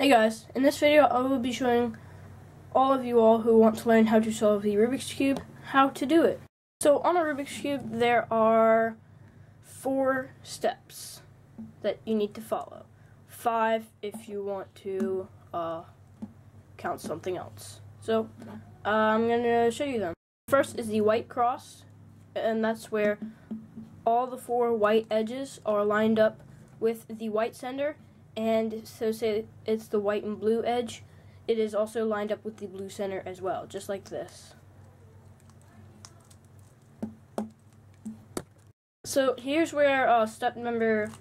Hey guys, in this video I will be showing all of you all who want to learn how to solve the Rubik's Cube, how to do it. So on a Rubik's Cube there are 4 steps that you need to follow. 5 if you want to count something else. So I'm going to show you them. First is the white cross, and that's where all the 4 white edges are lined up with the white center. And so say it's the white and blue edge, it is also lined up with the blue center as well, just like this. So here's where step number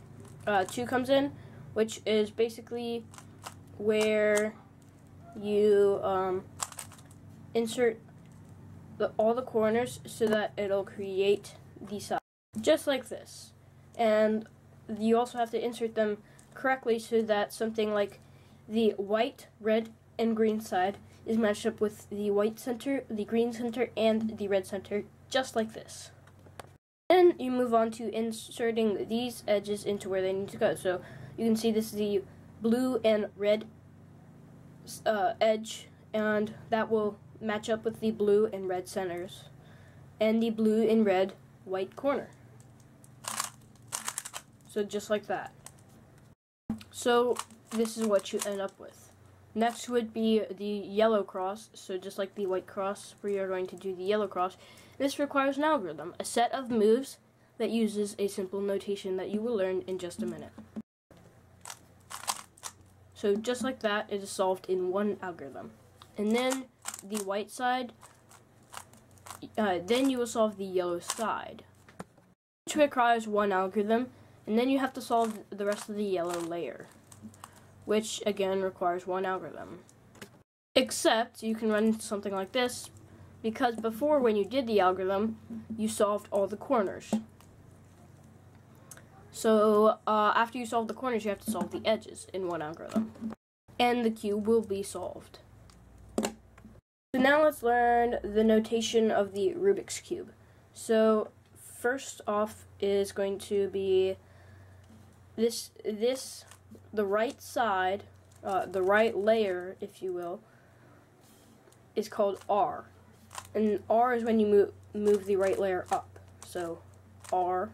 2 comes in, which is basically where you insert all the corners so that it'll create the side, just like this. And you also have to insert them correctly so that something like the white, red, and green side is matched up with the white center, the green center, and the red center, just like this. Then you move on to inserting these edges into where they need to go. So you can see this is the blue and red edge, and that will match up with the blue and red centers, and the blue and red white corner. So just like that. So this is what you end up with. Next would be the yellow cross. So just like the white cross, we are going to do the yellow cross. This requires an algorithm, a set of moves that uses a simple notation that you will learn in just a minute. So just like that, it is solved in one algorithm. And then the white side, then you will solve the yellow side, which requires one algorithm. And then you have to solve the rest of the yellow layer, which again requires one algorithm. Except you can run into something like this, because before, when you did the algorithm, you solved all the corners. So after you solve the corners, you have to solve the edges in one algorithm, and the cube will be solved. So now let's learn the notation of the Rubik's Cube. So first off is going to be the right side, the right layer, if you will, is called R. And R is when you move the right layer up. So R.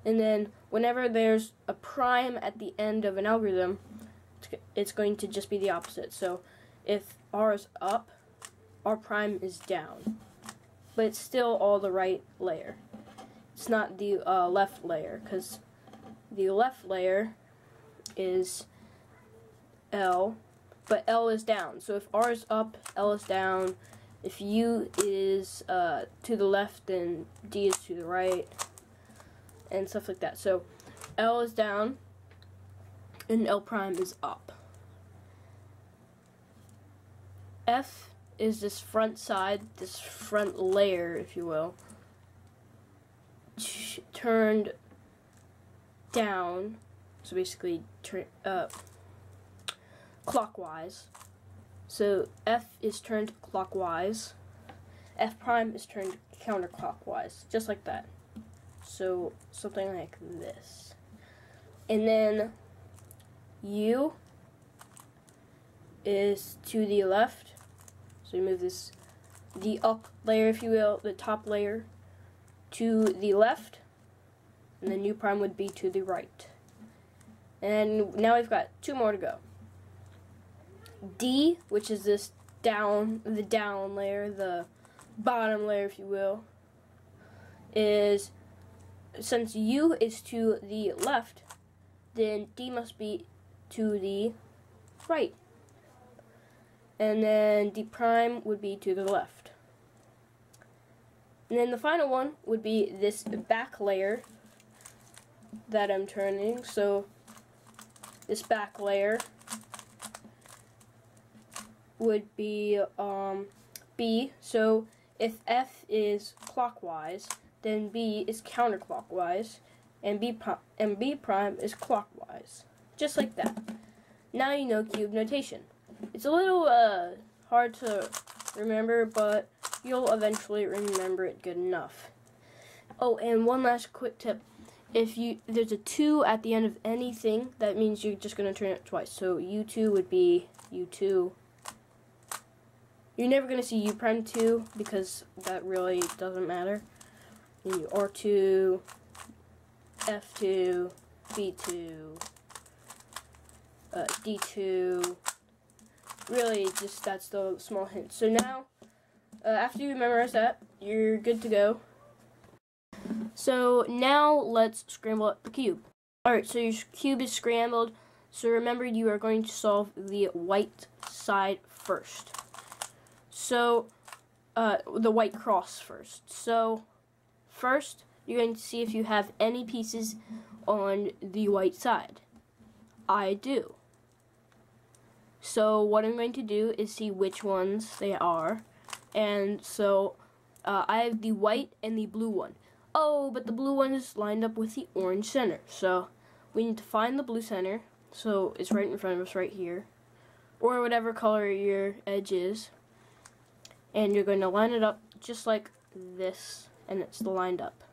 And then whenever there's a prime at the end of an algorithm, it's going to just be the opposite. So if R is up, R prime is down. But it's still all the right layer. It's not the left layer, because the left layer is L, but L is down. So if R is up, L is down. If U is to the left, then D is to the right, and stuff like that. So L is down, and L prime is up. F is this front side, this front layer, if you will, turned down, so basically clockwise. So F is turned clockwise, F prime is turned counterclockwise, just like that. So something like this. And then U is to the left, so you move this, the up layer, if you will, the top layer, to the left, and then U prime would be to the right. And now we've got 2 more to go. D, which is this down, the down layer, the bottom layer, if you will, is, since U is to the left, then D must be to the right. And then D prime would be to the left. And then the final one would be this back layer that I'm turning. So this back layer would be B. So if F is clockwise, then B is counterclockwise, and B prime is clockwise. Just like that. Now you know cube notation. It's a little hard to remember, but you'll eventually remember it good enough. Oh, and one last quick tip. if there's a 2 at the end of anything, that means you're just going to turn it twice. So U2 would be U2. You're never going to see U prime 2 because that really doesn't matter. And R2, F2, B2, D2. Really, just that's the small hint. So now, after you memorize that, you're good to go. So now let's scramble up the cube. Alright, so your cube is scrambled. So remember, you are going to solve the white side first. So, the white cross first. So, first, you're going to see if you have any pieces on the white side. I do. So, what I'm going to do is see which ones they are. And so, I have the white and the blue one. Oh, but the blue one is lined up with the orange center. So, we need to find the blue center. So, it's right in front of us right here. Or whatever color your edge is. And you're going to line it up just like this. And it's lined up.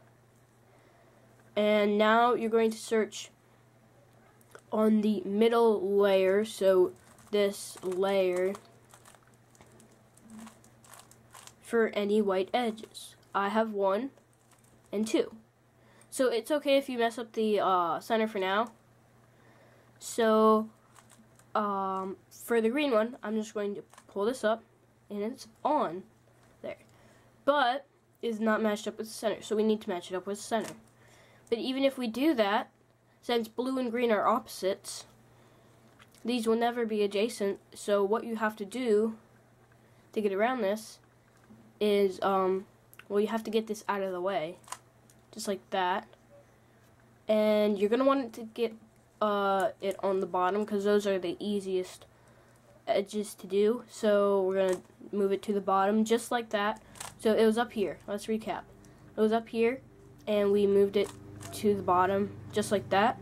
And now you're going to search on the middle layer. So, this layer for any white edges. I have 1 and 2. So it's okay if you mess up the center for now. So for the green one, I'm just going to pull this up and it's on there. But it's not matched up with the center, so we need to match it up with the center. But even if we do that, since blue and green are opposites, these will never be adjacent. So what you have to do to get around this is, well, you have to get this out of the way, just like that. And you're gonna want it to get it on the bottom because those are the easiest edges to do. So we're gonna move it to the bottom, just like that. So it was up here. Let's recap. It was up here, and we moved it to the bottom, just like that.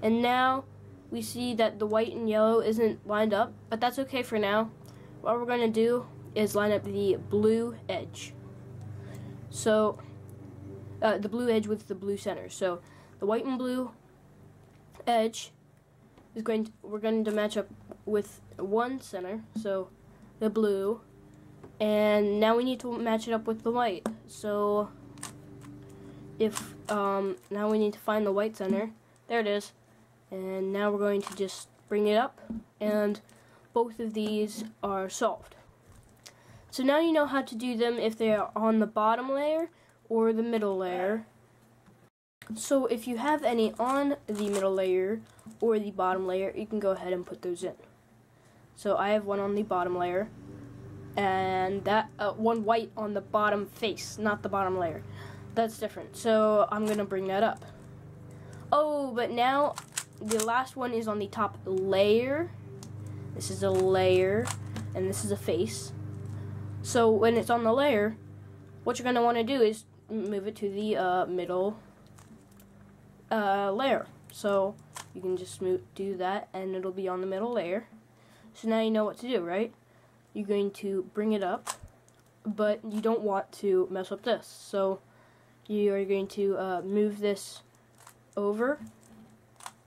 And now we see that the white and yellow isn't lined up, but that's okay for now. What we're going to do is line up the blue edge. So, the blue edge with the blue center. So, the white and blue edge is we're going to match up with one center, so the blue, and now we need to match it up with the white. So, if, now we need to find the white center. There it is. And now we're going to just bring it up, and both of these are solved. So now you know how to do them if they are on the bottom layer or the middle layer. So if you have any on the middle layer or the bottom layer, you can go ahead and put those in. So I have one on the bottom layer, and that one white on the bottom face, not the bottom layer. That's different. So I'm going to bring that up. Oh, but now the last one is on the top layer. This is a layer, and this is a face. So when it's on the layer, what you're going to want to do is move it to the middle layer. So you can just do that, and it'll be on the middle layer. So now you know what to do, right? You're going to bring it up, but you don't want to mess up this. So you are going to move this over,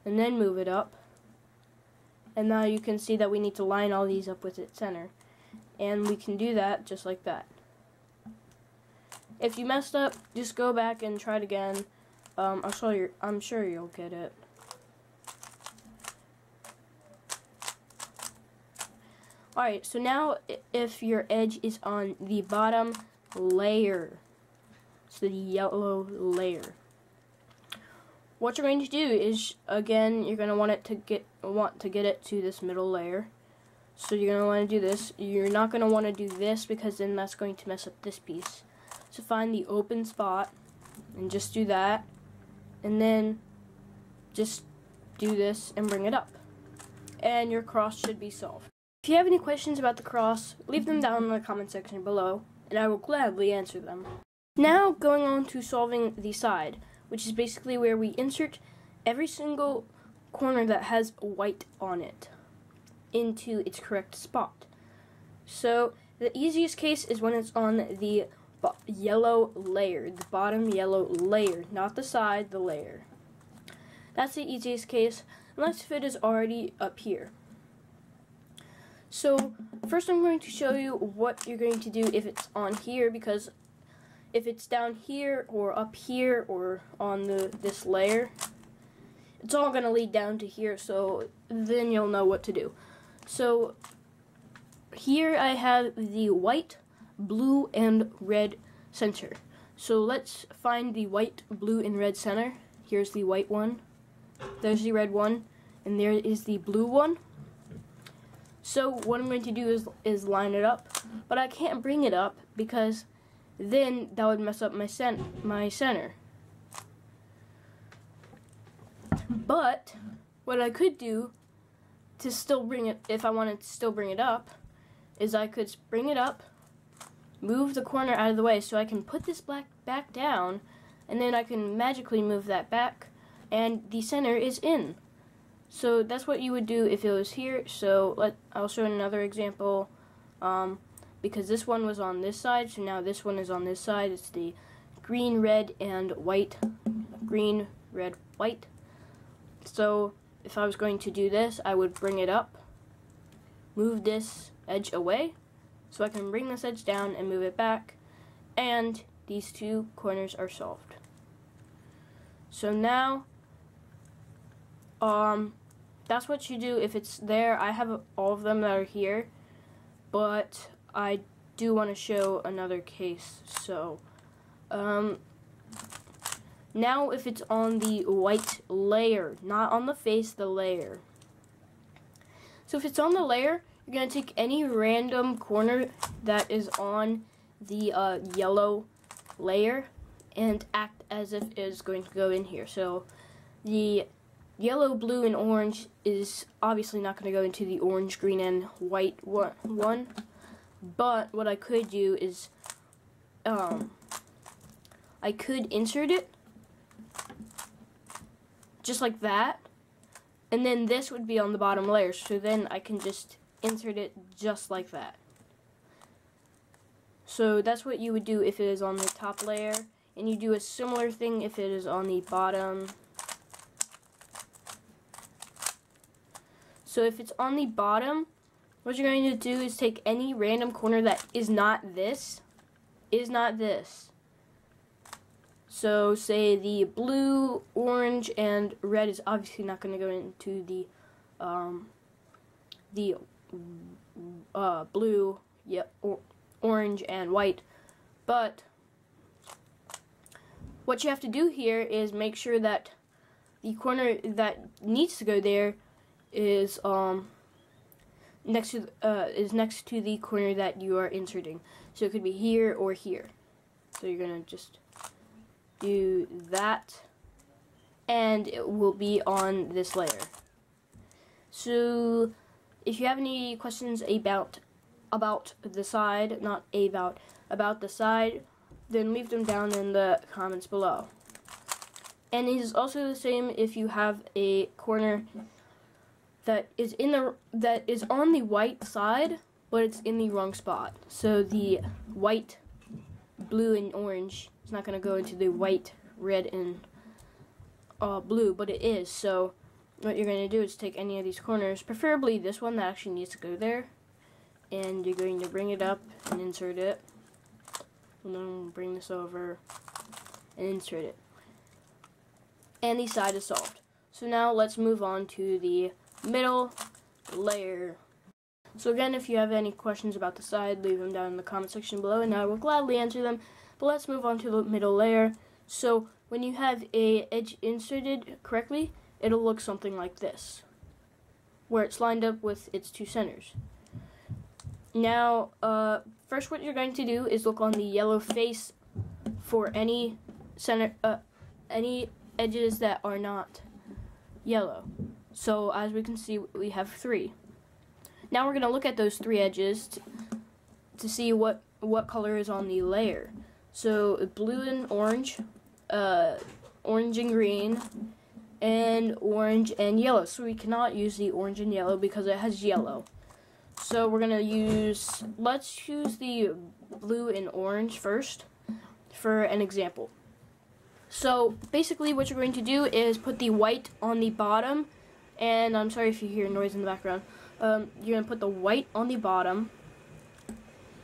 and then move it up. And now you can see that we need to line all these up with its center. And we can do that just like that. If you messed up, just go back and try it again. I'm sure you'll get it. Alright, so now if your edge is on the bottom layer, so the yellow layer, what you're going to do is, again, you're going to want to get it to this middle layer. So you're going to want to do this. You're not going to want to do this because then that's going to mess up this piece. So find the open spot and just do that. And then just do this and bring it up. And your cross should be solved. If you have any questions about the cross, leave them down in the comment section below, and I will gladly answer them. Now going on to solving the side, which is basically where we insert every single corner that has white on it into its correct spot. So the easiest case is when it's on the yellow layer, the bottom yellow layer, not the side, the layer. That's the easiest case, unless if it is already up here. So first I'm going to show you what you're going to do if it's on here, because if it's down here or up here or on this layer, it's all going to lead down to here, so then you'll know what to do. So here I have the white, blue, and red center. So let's find the white, blue, and red center. Here's the white one, there's the red one, and there is the blue one. So what I'm going to do is line it up, but I can't bring it up because then that would mess up my center. But what I could do to still bring it, if I wanted to still bring it up, is I could bring it up, move the corner out of the way so I can put this back down, and then I can magically move that back, and the center is in. So that's what you would do if it was here. So I'll show another example, because this one was on this side, so now this one is on this side. It's the green, red, and white. Green, red, white. So if I was going to do this, I would bring it up, move this edge away, so I can bring this edge down and move it back, and these two corners are solved. So now, that's what you do if it's there. I have all of them that are here, but I do want to show another case. So, now if it's on the white layer, not on the face, the layer. So if it's on the layer, you're going to take any random corner that is on the yellow layer and act as if it is going to go in here. So the yellow, blue, and orange is obviously not going to go into the orange, green, and white one. But what I could do is I could insert it just like that, and then this would be on the bottom layer, so then I can just insert it just like that. So that's what you would do if it is on the top layer, and you do a similar thing if it is on the bottom. So if it's on the bottom, what you're going to do is take any random corner that is not this. So say the blue, orange, and red is obviously not going to go into the blue, orange, and white. But what you have to do here is make sure that the corner that needs to go there is next to the corner that you are inserting. So it could be here or here. So you're gonna just do that, and it will be on this layer. So if you have any questions about the side, not about the side, then leave them down in the comments below. And it is also the same if you have a corner that is on the white side, but it's in the wrong spot. So the white, blue, and orange is not going to go into the white, red, and blue, but it is. So what you're going to do is take any of these corners, preferably this one that actually needs to go there, and you're going to bring it up and insert it, and then bring this over and insert it. And the side is solved. So now let's move on to the middle layer. So again, if you have any questions about the side, leave them down in the comment section below, and I will gladly answer them. But let's move on to the middle layer. So when you have a edge inserted correctly, it'll look something like this, where it's lined up with its two centers. Now, first what you're going to do is look on the yellow face for any any edges that are not yellow. So as we can see, we have 3. Now we're going to look at those 3 edges to see what color is on the layer. So blue and orange, orange and green, and orange and yellow. So we cannot use the orange and yellow because it has yellow. So we're gonna let's use the blue and orange first for an example. So basically what you're going to do is put the white on the bottom, and I'm sorry if you hear noise in the background. You're going to put the white on the bottom,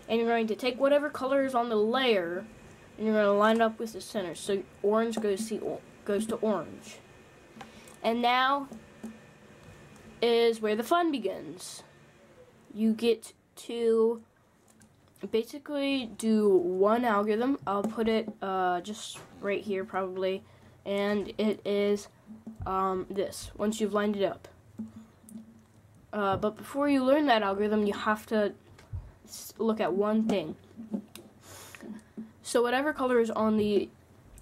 and you're going to take whatever color is on the layer, and you're going to line it up with the center. So orange goes to orange. And now is where the fun begins. You get to basically do one algorithm. I'll put it just right here probably, and it is this, once you've lined it up. But before you learn that algorithm, you have to look at one thing. So whatever color is on the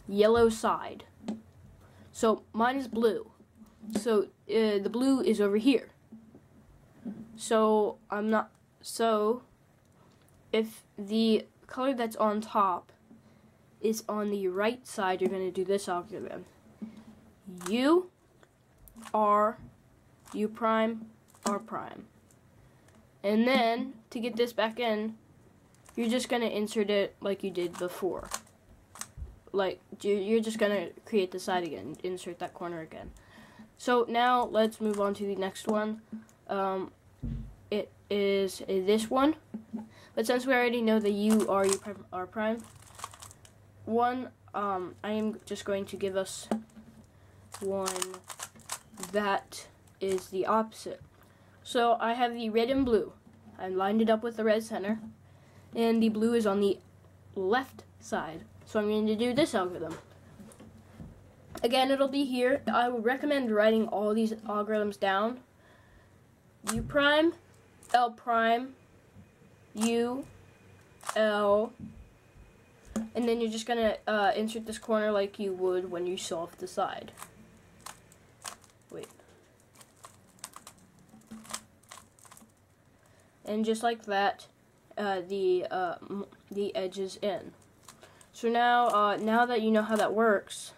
yellow side, so mine is blue, so the blue is over here. So if the color that's on top is on the right side, you're going to do this algorithm. U, R, U prime, R prime. And then, to get this back in, you're just going to insert it like you did before. Like, you're just going to create the side again, insert that corner again. So now, let's move on to the next one. It is this one. But since we already know the U, R, U prime, R prime, I am just going to give us one that is the opposite. So I have the red and blue. I lined it up with the red center, and the blue is on the left side. So I'm going to do this algorithm. Again, it'll be here. I would recommend writing all these algorithms down. U prime, L prime, U, L, and then you're just going to insert this corner like you would when you solve the side. Wait. And just like that, the edge is in. So now, now that you know how that works,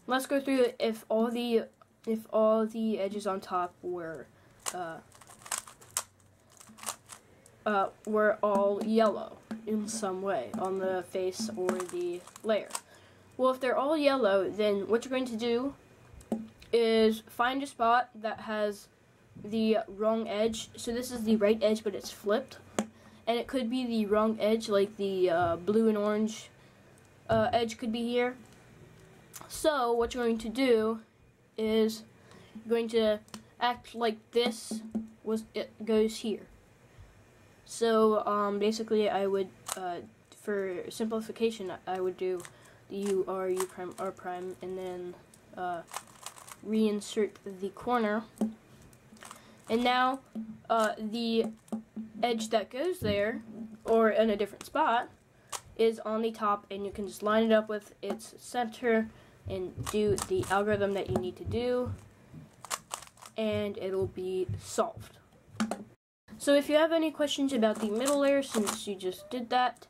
let's go through if all the edges on top were all yellow in some way on the face or the layer. Well, if they're all yellow, then what you're going to do is find a spot that has the wrong edge. So this is the right edge, but it's flipped. And it could be the wrong edge, like the blue and orange edge could be here. So what you're going to do is you're going to act like this goes here. So basically I would, for simplification, I would do the U, R, U prime, R prime, and then reinsert the corner. And now the edge that goes there, or in a different spot, is on the top, and you can just line it up with its center and do the algorithm that you need to do, and it'll be solved. So if you have any questions about the middle layer, since you just did that,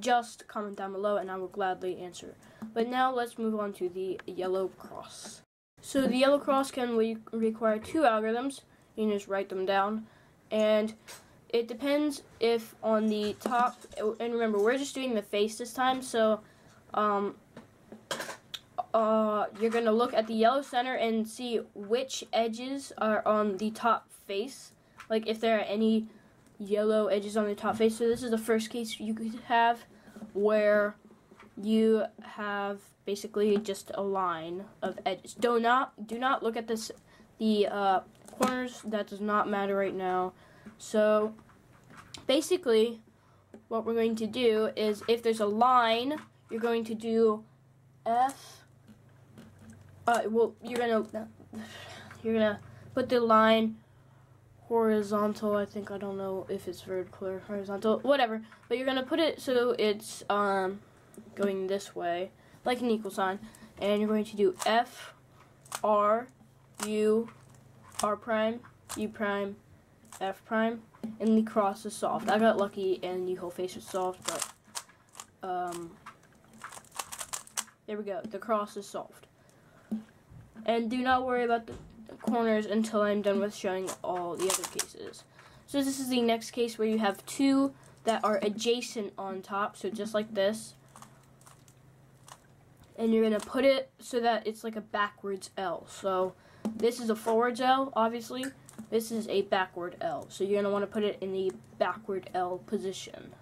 just comment down below and I will gladly answer. But now let's move on to the yellow cross. So the yellow cross can require two algorithms. You can just write them down, and it depends if on the top, and remember we're just doing the face this time, so you're going to look at the yellow center and see which edges are on the top face, like if there are any yellow edges on the top face. So this is the first case you could have where you have basically just a line of edges. Do not look at this, the corners. That does not matter right now. So basically what we're going to do is, if there's a line, you're going to do F. Well, you're gonna put the line horizontal. I don't know if it's vertical or horizontal, whatever. But you're gonna put it so it's going this way, like an equal sign, and you're going to do F, R, U, R prime, U prime, F prime, and the cross is solved. I got lucky and the whole face was solved, but there we go. The cross is solved. And do not worry about the corners until I'm done with showing all the other cases. So this is the next case where you have two that are adjacent on top, so just like this. And you're going to put it so that it's like a backwards L. So this is a forwards L, obviously. This is a backward L. So you're going to want to put it in the backward L position.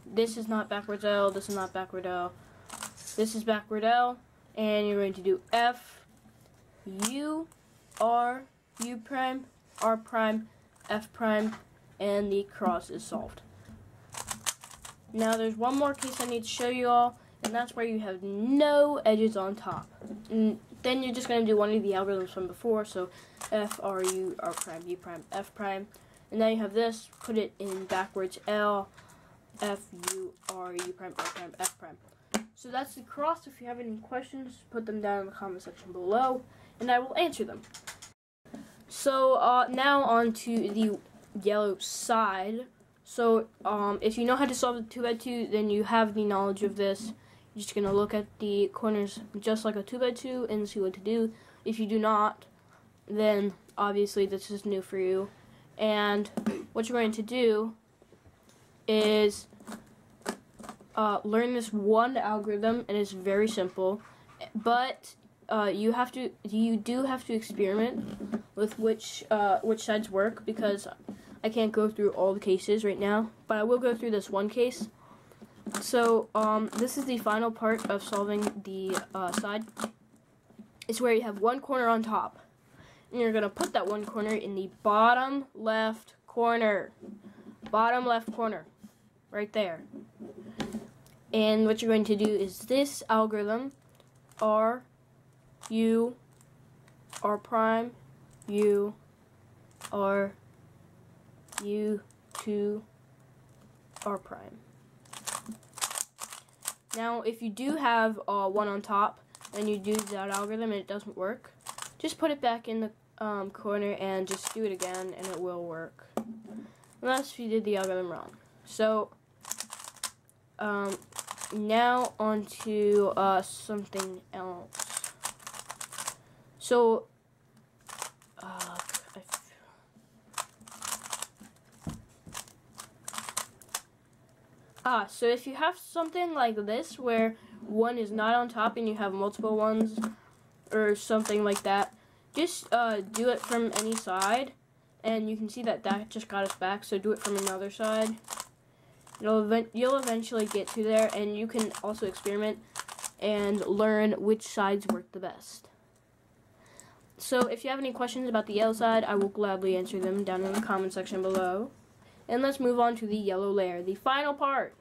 This is not backwards L, this is not backward L. This is backward L, and you're going to do F, U, R, U prime, R prime, F prime, and the cross is solved. Now there's one more case I need to show you all, and that's where you have no edges on top. And then you're just going to do one of the algorithms from before, so F, R, U, R prime, U prime, F prime. And now you have this, put it in backwards L, F, U, R, U prime, R prime, F prime. So that's the cross. If you have any questions, put them down in the comment section below, and I will answer them. So now on to the yellow side. So if you know how to solve the 2x2, then you have the knowledge of this. You're just going to look at the corners just like a 2x2 and see what to do. If you do not, then obviously this is new for you. And what you're going to do is learn this one algorithm, and it's very simple. But you do have to experiment with which sides work, because I can't go through all the cases right now, but I will go through this one case. So this is the final part of solving the side. It's where you have one corner on top, and you're gonna put that one corner in the bottom left corner. Bottom left corner, right there. And what you're going to do is this algorithm, R, U, R prime, U, R, U, 2, R prime. Now, if you do have one on top, and you do that algorithm and it doesn't work, just put it back in the corner and just do it again, and it will work. Unless if you did the algorithm wrong. So, now on to something else. So, so if you have something like this where one is not on top and you have multiple ones or something like that, just do it from any side, and you can see that just got us back, so do it from another side. You'll eventually get to there, and you can also experiment and learn which sides work the best. So if you have any questions about the yellow side, I will gladly answer them down in the comment section below. And let's move on to the yellow layer, the final part.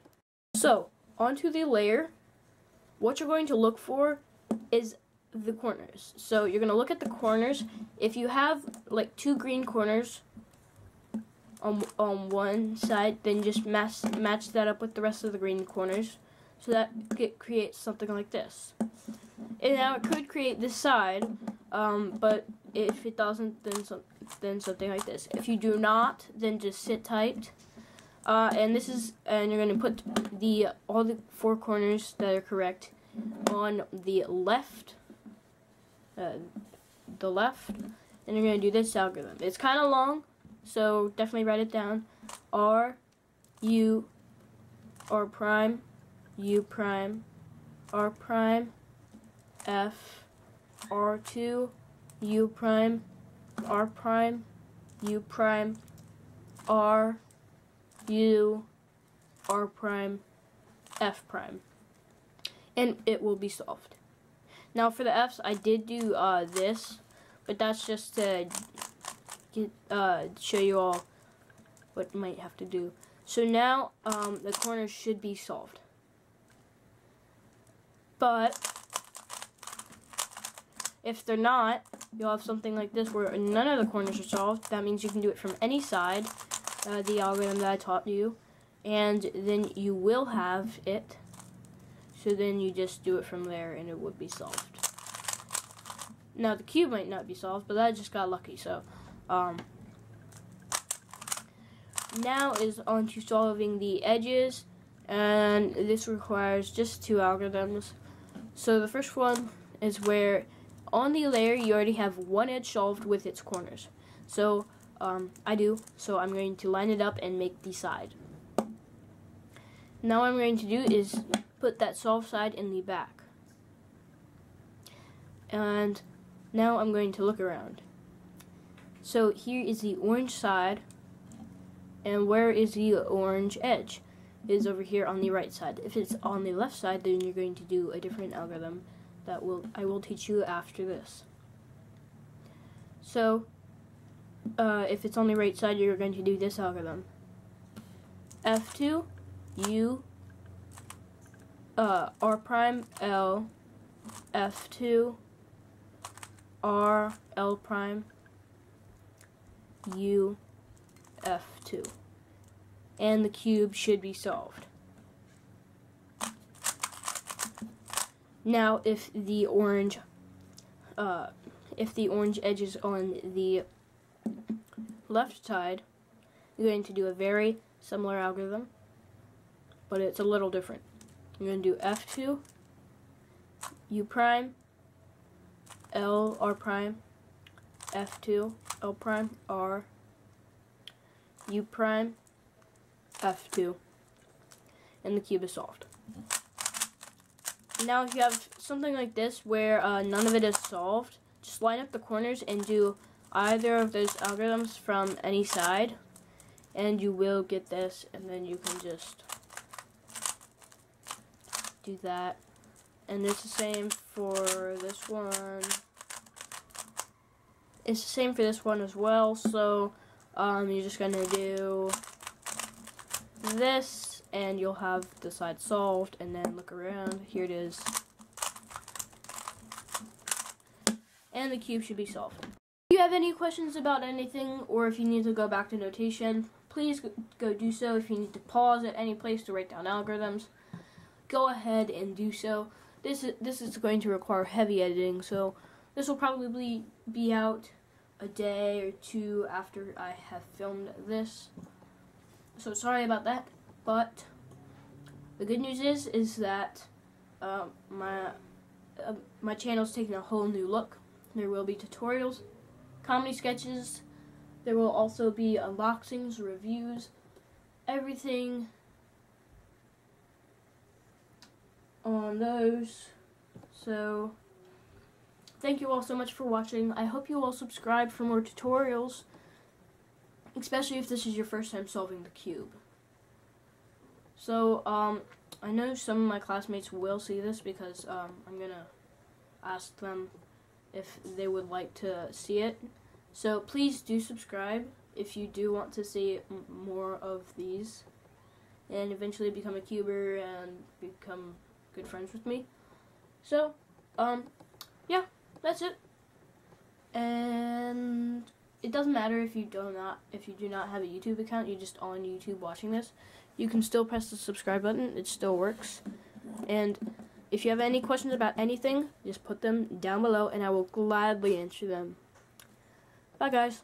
So, onto the layer, what you're going to look for is the corners. So you're going to look at the corners. If you have like two green corners on one side, then just match that up with the rest of the green corners, so that it creates something like this. And now it could create this side, but if it doesn't, then something like this. If you do not, then just sit tight. And you're going to put all the four corners that are correct on the left, and you're going to do this algorithm. It's kind of long, so definitely write it down. R, U, R prime, U prime, R prime, F, R2, U prime, R prime, U prime, R, U, R prime, F prime. And it will be solved. Now for the F's, I did do this, but that's just to show you all what you might have to do. So now the corners should be solved. But if they're not, you'll have something like this where none of the corners are solved. That means you can do it from any side, the algorithm that I taught you, and then you will have it. So then you just do it from there, and it would be solved. Now the cube might not be solved, but I just got lucky. So now is on to solving the edges, and this requires just two algorithms. So the first one is where on the layer you already have one edge solved with its corners. So I do, so I'm going to line it up and make the side. Now what I'm going to do is put that solved side in the back. And now I'm going to look around. So here is the orange side, and where is the orange edge? It is over here on the right side. If it's on the left side, then you're going to do a different algorithm that I will teach you after this. So if it's on the right side, you're going to do this algorithm. F2, U, R prime, L, F2, R, L prime, U, F2. And the cube should be solved. Now if the orange edge is on the left side, you're going to do a very similar algorithm, but it's a little different. You're going to do F2, U prime, L, R prime, F2, L prime, R, U prime, F2, and the cube is solved. Now if you have something like this where none of it is solved, just line up the corners and do either of those algorithms from any side, and you will get this, and then you can just do that. And it's the same for this one. It's the same for this one as well, so you're just going to do this, and you'll have the side solved, and then look around. Here it is. And the cube should be solved. If you have any questions about anything, or if you need to go back to notation, please go do so. If you need to pause at any place to write down algorithms, go ahead and do so. This is going to require heavy editing, so this will probably be out a day or two after I have filmed this. So sorry about that, but the good news is that my channel's taking a whole new look. There will be tutorials, comedy sketches, there will also be unboxings, reviews, everything on those. So thank you all so much for watching. I hope you all subscribe for more tutorials, especially if this is your first time solving the cube. So I know some of my classmates will see this because I'm gonna ask them if they would like to see it. So please do subscribe if you do want to see more of these and eventually become a cuber and become good friends with me. So yeah, that's it. And it doesn't matter if you do not have a YouTube account, you're just on YouTube watching this. You can still press the subscribe button, it still works. And if you have any questions about anything, just put them down below and I will gladly answer them. Bye guys.